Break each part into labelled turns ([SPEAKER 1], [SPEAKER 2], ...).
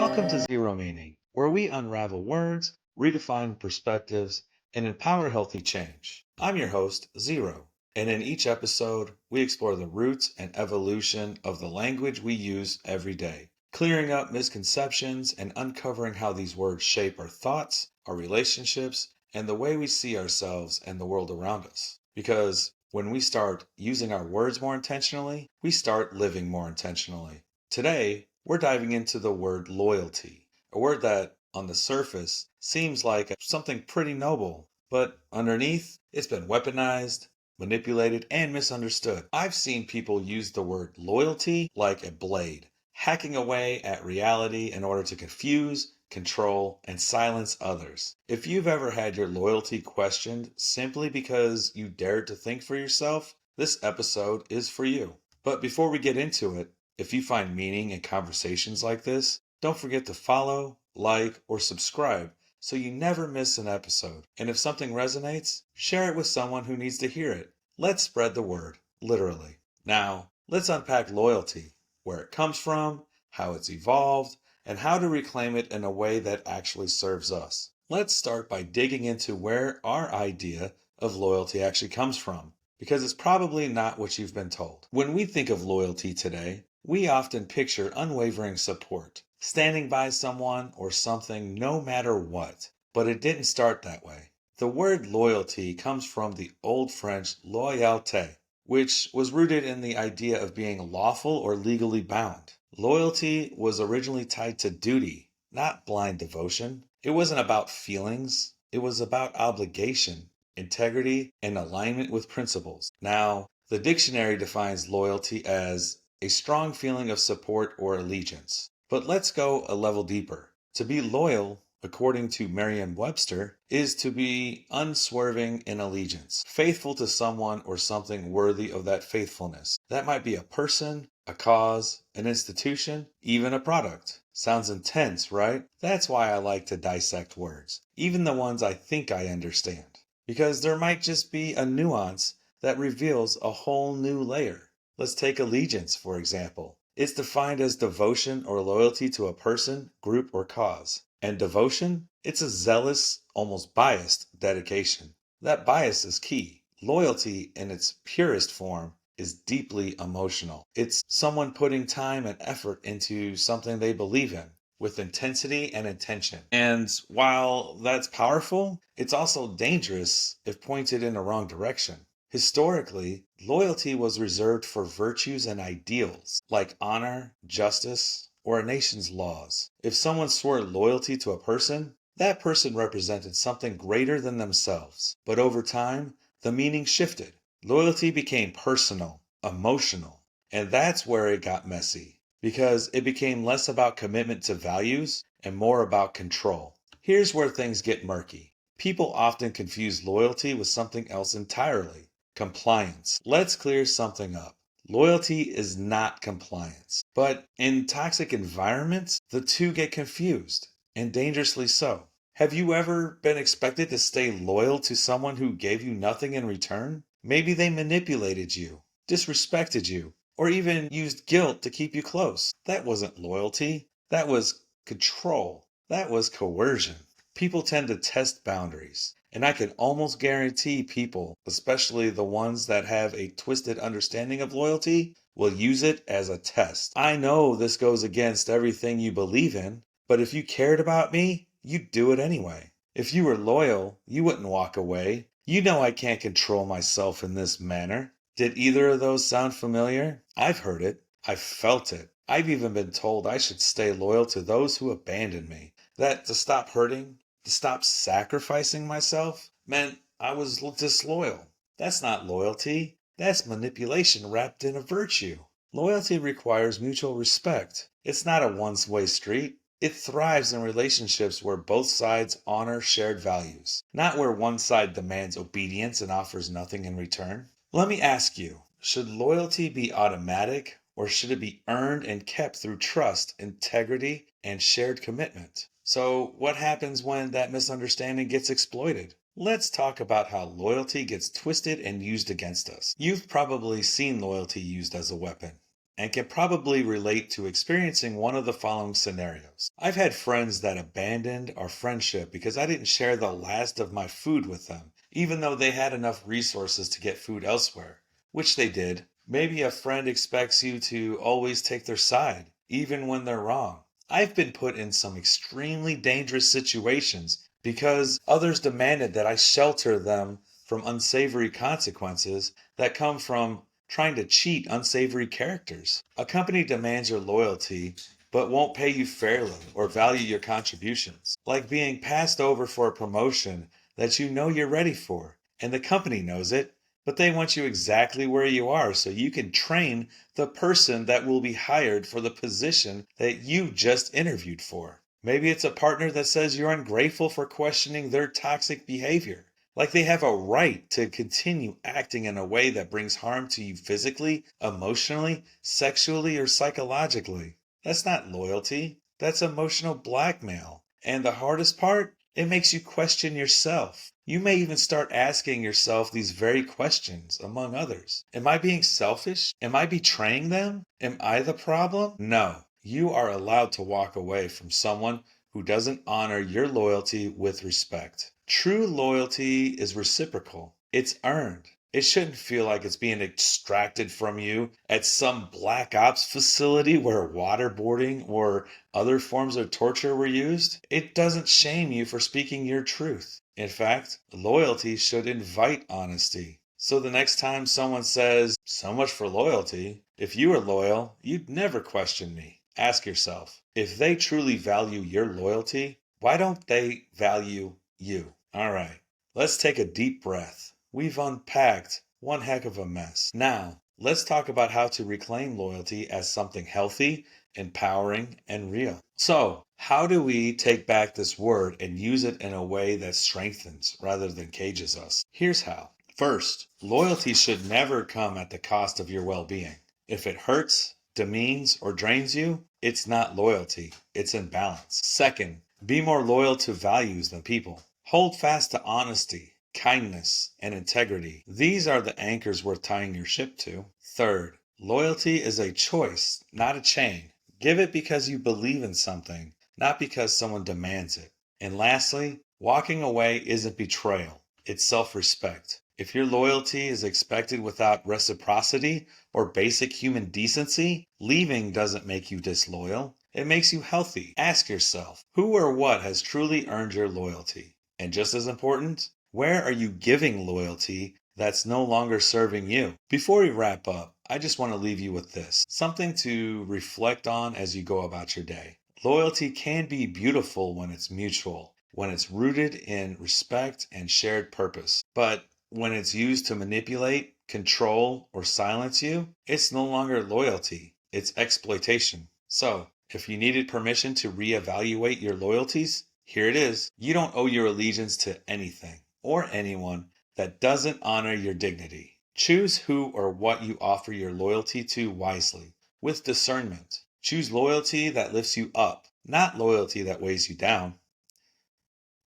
[SPEAKER 1] Welcome to Zero Meaning, where we unravel words, redefine perspectives, and empower healthy change. I'm your host, Zero, and in each episode, we explore the roots and evolution of the language we use every day, clearing up misconceptions and uncovering how these words shape our thoughts, our relationships, and the way we see ourselves and the world around us. Because when we start using our words more intentionally, we start living more intentionally. Today, we're diving into the word loyalty, a word that, on the surface, seems like something pretty noble, but underneath, it's been weaponized, manipulated, and misunderstood. I've seen people use the word loyalty like a blade, hacking away at reality in order to confuse, control, and silence others. If you've ever had your loyalty questioned simply because you dared to think for yourself, this episode is for you. But before we get into it, if you find meaning in conversations like this, don't forget to follow, like, or subscribe so you never miss an episode. And if something resonates, share it with someone who needs to hear it. Let's spread the word, literally. Now, let's unpack loyalty, where it comes from, how it's evolved, and how to reclaim it in a way that actually serves us. Let's start by digging into where our idea of loyalty actually comes from, because it's probably not what you've been told. When we think of loyalty today, we often picture unwavering support, standing by someone or something no matter what. But it didn't start that way. The word loyalty comes from the Old French loyauté, which was rooted in the idea of being lawful or legally bound. Loyalty was originally tied to duty, not blind devotion. It wasn't about feelings, it was about obligation, integrity, and alignment with principles. Now, the dictionary defines loyalty as a strong feeling of support or allegiance. But let's go a level deeper. To be loyal, according to Merriam-Webster, is to be unswerving in allegiance, faithful to someone or something worthy of that faithfulness. That might be a person, a cause, an institution, even a product. Sounds intense, right? That's why I like to dissect words, even the ones I think I understand, because there might just be a nuance that reveals a whole new layer. Let's take allegiance, for example. It's defined as devotion or loyalty to a person, group, or cause. And devotion? It's a zealous, almost biased dedication. That bias is key. Loyalty, in its purest form, is deeply emotional. It's someone putting time and effort into something they believe in, with intensity and intention. And while that's powerful, it's also dangerous if pointed in the wrong direction. Historically, loyalty was reserved for virtues and ideals like honor, justice, or a nation's laws. If someone swore loyalty to a person, that person represented something greater than themselves. But over time, the meaning shifted. Loyalty became personal, emotional, and that's where it got messy, because it became less about commitment to values and more about control. Here's where things get murky. People often confuse loyalty with something else entirely. Compliance. Let's clear something up. Loyalty is not compliance. But in toxic environments, the two get confused, and dangerously so. Have you ever been expected to stay loyal to someone who gave you nothing in return? Maybe they manipulated you, disrespected you, or even used guilt to keep you close. That wasn't loyalty. That was control. That was coercion. People tend to test boundaries. And I can almost guarantee people, especially the ones that have a twisted understanding of loyalty, will use it as a test. I know this goes against everything you believe in, but if you cared about me, you'd do it anyway. If you were loyal, you wouldn't walk away. You know I can't control myself in this manner. Did either of those sound familiar? I've heard it. I've felt it. I've even been told I should stay loyal to those who abandoned me. That to stop hurting, to stop sacrificing myself, meant I was disloyal. That's not loyalty. That's manipulation wrapped in a virtue. Loyalty requires mutual respect. It's not a one-way street. It thrives in relationships where both sides honor shared values, not where one side demands obedience and offers nothing in return. Let me ask you, should loyalty be automatic, or should it be earned and kept through trust, integrity, and shared commitment? So what happens when that misunderstanding gets exploited? Let's talk about how loyalty gets twisted and used against us. You've probably seen loyalty used as a weapon. and can probably relate to experiencing one of the following scenarios. I've had friends that abandoned our friendship because I didn't share the last of my food with them, even though they had enough resources to get food elsewhere, which they did. Maybe a friend expects you to always take their side, even when they're wrong. I've been put in some extremely dangerous situations because others demanded that I shelter them from unsavory consequences that come from trying to cheat unsavory characters. A company demands your loyalty but won't pay you fairly or value your contributions, like being passed over for a promotion that you know you're ready for, and the company knows it, but they want you exactly where you are so you can train the person that will be hired for the position that you just interviewed for. Maybe it's a partner that says you're ungrateful for questioning their toxic behavior, like they have a right to continue acting in a way that brings harm to you physically, emotionally, sexually, or psychologically. That's not loyalty. That's emotional blackmail. And the hardest part? It makes you question yourself. You may even start asking yourself these very questions, among others. Am I being selfish? Am I betraying them? Am I the problem? No. You are allowed to walk away from someone who doesn't honor your loyalty with respect. True loyalty is reciprocal. It's earned. It shouldn't feel like it's being extracted from you at some black ops facility where waterboarding or other forms of torture were used. It doesn't shame you for speaking your truth. In fact, loyalty should invite honesty. So the next time someone says, "So much for loyalty," if you were loyal, you'd never question me. Ask yourself, if they truly value your loyalty, why don't they value you? All right, let's take a deep breath. We've unpacked one heck of a mess. Now, let's talk about how to reclaim loyalty as something healthy, empowering, and real. So, how do we take back this word and use it in a way that strengthens rather than cages us? Here's how. First, loyalty should never come at the cost of your well-being. If it hurts, demeans, or drains you, it's not loyalty, it's imbalance. Second, be more loyal to values than people. Hold fast to honesty, kindness, and integrity. These are the anchors worth tying your ship to. Third, loyalty is a choice, not a chain. Give it because you believe in something, not because someone demands it. And lastly, walking away isn't betrayal, it's self-respect. If your loyalty is expected without reciprocity or basic human decency, leaving doesn't make you disloyal. It makes you healthy. Ask yourself, who or what has truly earned your loyalty? And just as important, where are you giving loyalty that's no longer serving you? Before we wrap up, I just want to leave you with this, something to reflect on as you go about your day. Loyalty can be beautiful when it's mutual, when it's rooted in respect and shared purpose. But when it's used to manipulate, control, or silence you, it's no longer loyalty, it's exploitation. So, if you needed permission to reevaluate your loyalties, here it is. You don't owe your allegiance to anything or anyone that doesn't honor your dignity. Choose who or what you offer your loyalty to wisely, with discernment. Choose loyalty that lifts you up, not loyalty that weighs you down.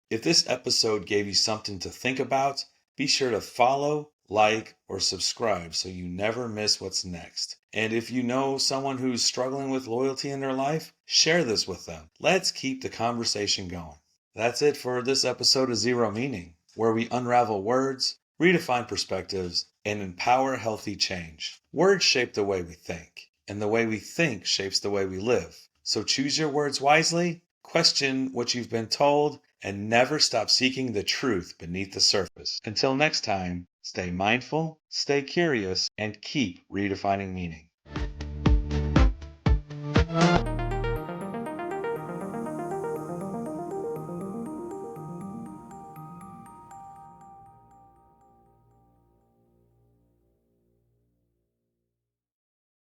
[SPEAKER 1] If this episode gave you something to think about, be sure to follow, like, or subscribe so you never miss what's next. And if you know someone who's struggling with loyalty in their life, share this with them. Let's keep the conversation going. That's it for this episode of Xero Meaning, where we unravel words, redefine perspectives, and empower healthy change. Words shape the way we think, and the way we think shapes the way we live. So choose your words wisely, question what you've been told, and never stop seeking the truth beneath the surface. Until next time, stay mindful, stay curious, and keep redefining meaning.